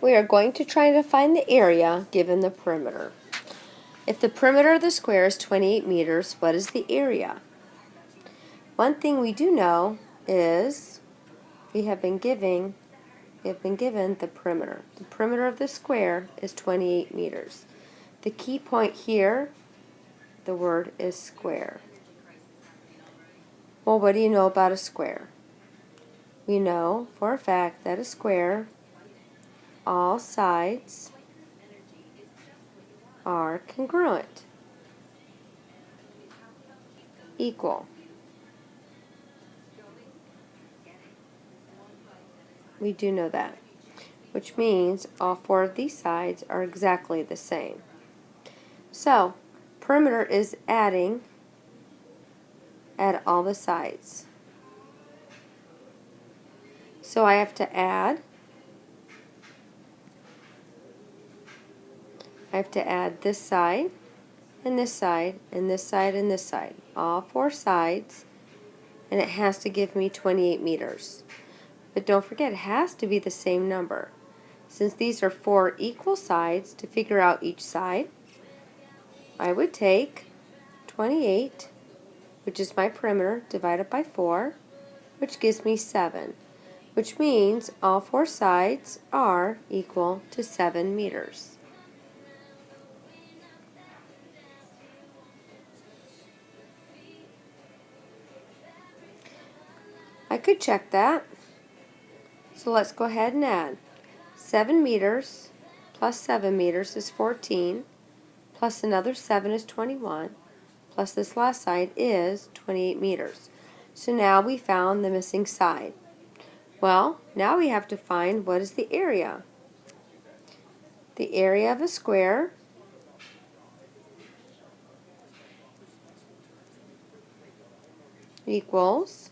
We are going to try to find the area given the perimeter. If the perimeter of the square is 28 meters, what is the area? One thing we do know is we have been given the perimeter. The perimeter of the square is 28 meters. The key point here, the word is square. Well, what do you know about a square? We know for a fact that a square, all sides are congruent, equal. We do know that, which means all four of these sides are exactly the same. So, perimeter is adding at all the sides. So I have to add this side, and this side, and this side, and this side. All four sides, and it has to give me 28 meters. But don't forget, it has to be the same number. Since these are four equal sides, to figure out each side, I would take 28, which is my perimeter, divided by 4, which gives me 7, which means all four sides are equal to 7 meters. I could check that. So let's go ahead and add. 7 meters plus 7 meters is 14, plus another 7 is 21, plus this last side is 28 meters. So now we found the missing side. Well, now we have to find what is the area. The area of a square equals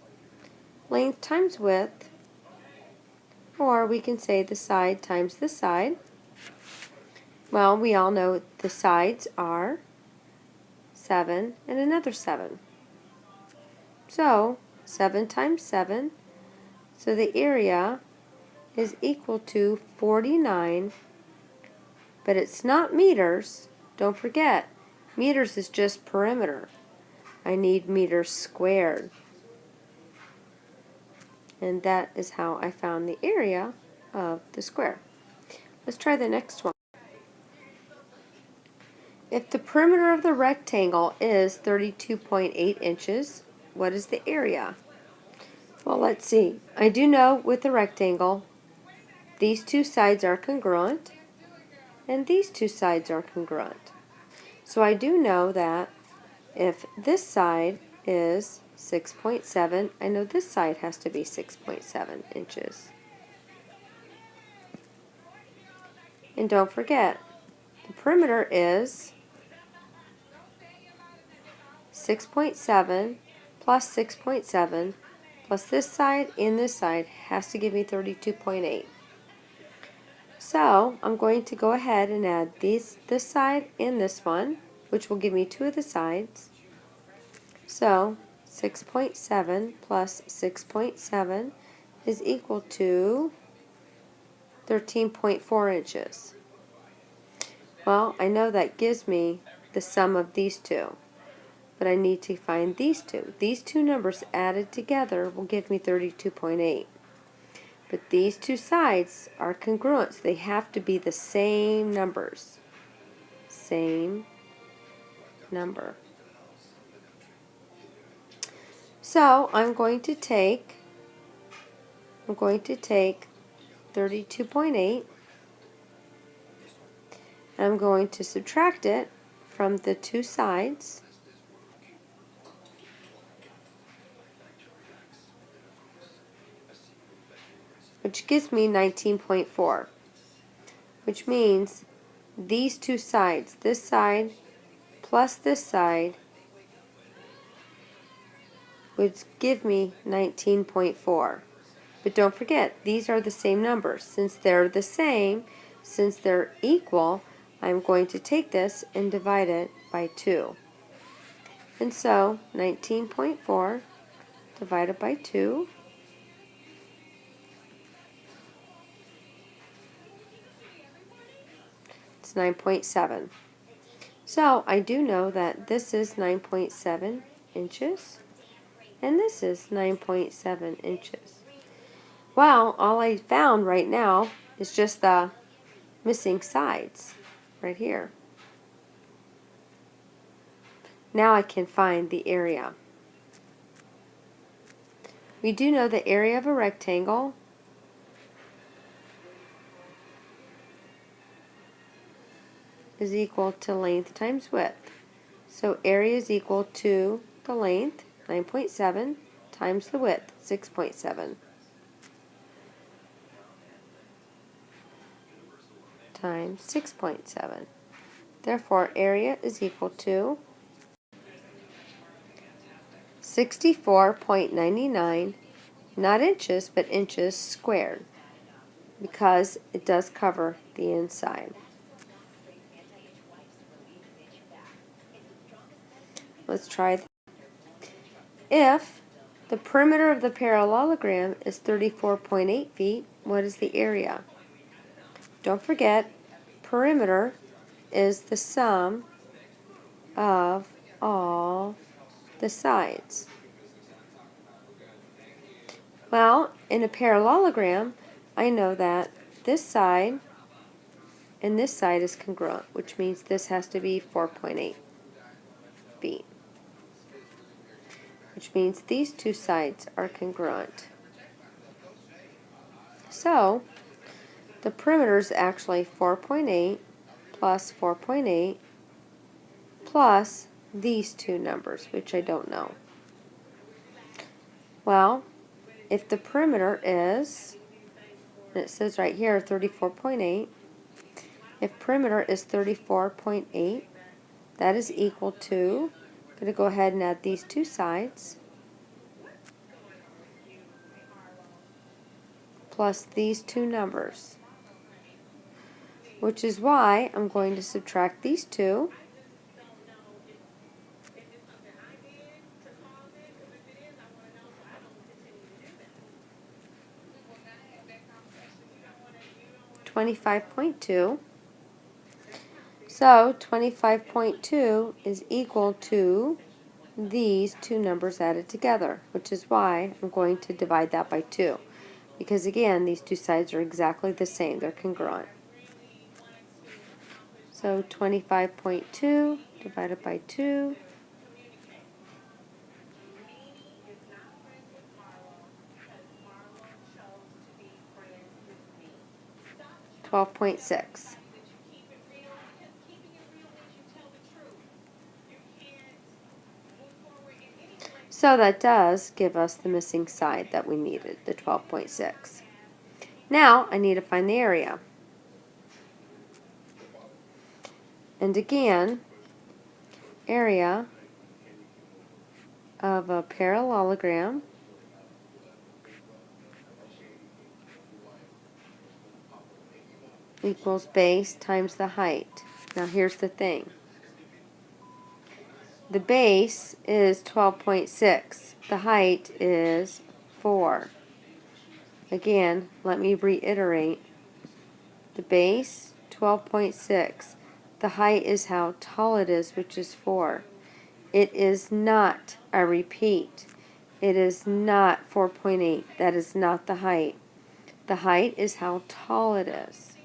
length times width, or we can say the side times the side. Well, we all know the sides are 7 and another 7. So 7 times 7, so the area is equal to 49, but it's not meters. Don't forget, meters is just perimeter. I need meters squared. And that is how I found the area of the square. Let's try the next one. If the perimeter of the rectangle is 32.8 inches, what is the area? Well, let's see. I do know with the rectangle, these two sides are congruent, and these two sides are congruent. So I do know that if this side is 6.7, I know this side has to be 6.7 inches. And don't forget, the perimeter is 6.7 plus 6.7 plus this side and this side has to give me 32.8. So I'm going to go ahead and add this side and this one, which will give me two of the sides. So 6.7 plus 6.7 is equal to 13.4 inches. Well, I know that gives me the sum of these two, but I need to find these two. These two numbers added together will give me 32.8. But these two sides are congruent, so they have to be the same numbers. Same number. So I'm going to take 32.8, and I'm going to subtract it from the two sides, which gives me 19.4, which means these two sides, this side plus this side, would give me 19.4. But don't forget, these are the same numbers. Since they're the same, since they're equal, I'm going to take this and divide it by 2. And so 19.4 divided by 2 It's 9.7. So I do know that this is 9.7 inches and this is 9.7 inches. Well, all I found right now is just the missing sides right here. Now I can find the area. We do know the area of a rectangle is equal to length times width. So area is equal to the length, 9.7, times the width, 6.7, times 6.7. Therefore, area is equal to 64.99, not inches, but inches squared, because it does cover the inside. Let's try that. If the perimeter of the parallelogram is 34.8 feet, what is the area? Don't forget, perimeter is the sum of all the sides. Well, in a parallelogram, I know that this side and this side is congruent, which means this has to be 4.8 feet, which means these two sides are congruent. So, the perimeter is actually 4.8 plus 4.8 plus these two numbers, which I don't know. Well, if the perimeter is, and it says right here 34.8, if perimeter is 34.8, that is equal to, I'm going to go ahead and add these two sides, plus these two numbers, which is why I'm going to subtract these two, $25.2. So 25.2 is equal to these two numbers added together, which is why I'm going to divide that by 2. Because again, these two sides are exactly the same. They're congruent. So 25.2 divided by 2. 12.6. So that does give us the missing side that we needed, the 12.6. Now I need to find the area. And again, area of a parallelogram equals base times the height. Now here's the thing. The base is 12.6. The height is 4. Again, let me reiterate. The base, 12.6. The height is how tall it is, which is 4. It is not, I repeat, it is not 4.8. That is not the height. The height is how tall it is.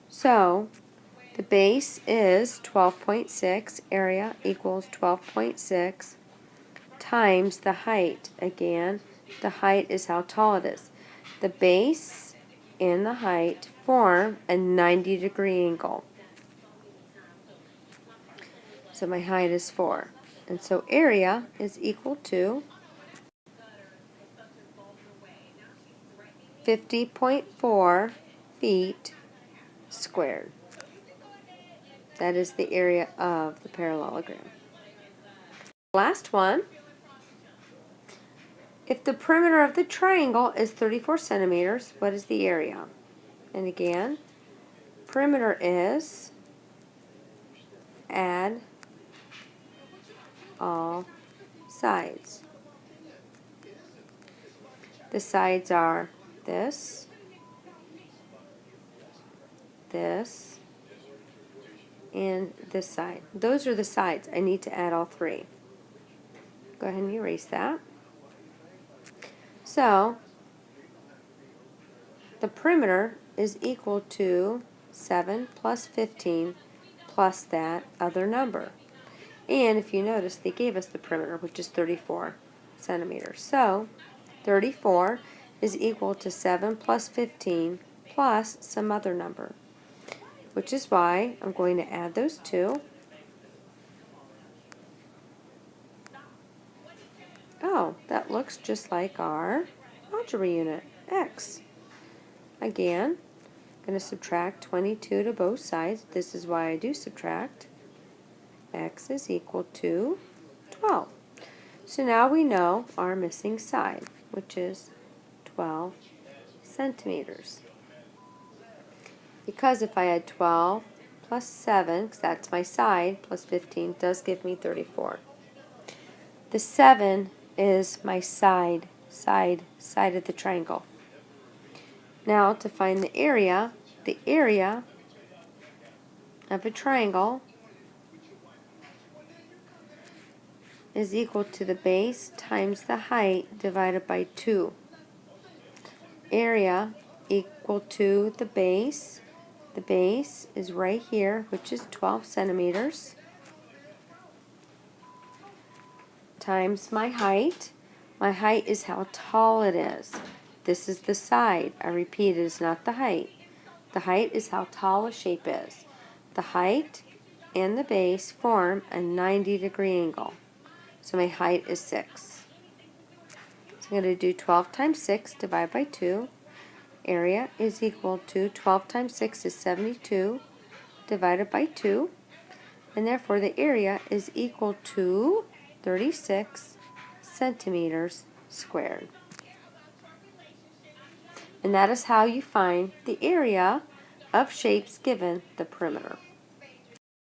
So, the base is 12.6, area equals 12.6 times the height. Again, the height is how tall it is. The base and the height form a 90-degree angle. So my height is 4. And so area is equal to 50.4 feet squared. That is the area of the parallelogram. Last one. If the perimeter of the triangle is 34 centimeters, what is the area? And again, perimeter is add all sides. The sides are this, this, and this side. Those are the sides. I need to add all three. Go ahead and erase that. So the perimeter is equal to 7 plus 15 plus that other number. And if you notice, they gave us the perimeter, which is 34 centimeters. So 34 is equal to 7 plus 15 plus some other number, which is why I'm going to add those two. Oh, that looks just like our algebra unit, x. Again, I'm going to subtract 22 to both sides. This is why I do subtract. X is equal to 12. So now we know our missing side, which is 12 centimeters. Because if I add 12 plus 7, because that's my side, plus 15 does give me 34. The 7 is my side of the triangle. Now to find the area of a triangle is equal to the base times the height divided by 2. Area equal to the base. The base is right here, which is 12 centimeters, times my height. My height is how tall it is. This is the side. I repeat, it is not the height. The height is how tall a shape is. The height and the base form a 90-degree angle. So my height is 6. So I'm going to do 12 times 6 divided by 2. Area is equal to 12 times 6 is 72 divided by 2. And therefore the area is equal to 36 centimeters squared. And that is how you find the area of shapes given the perimeter.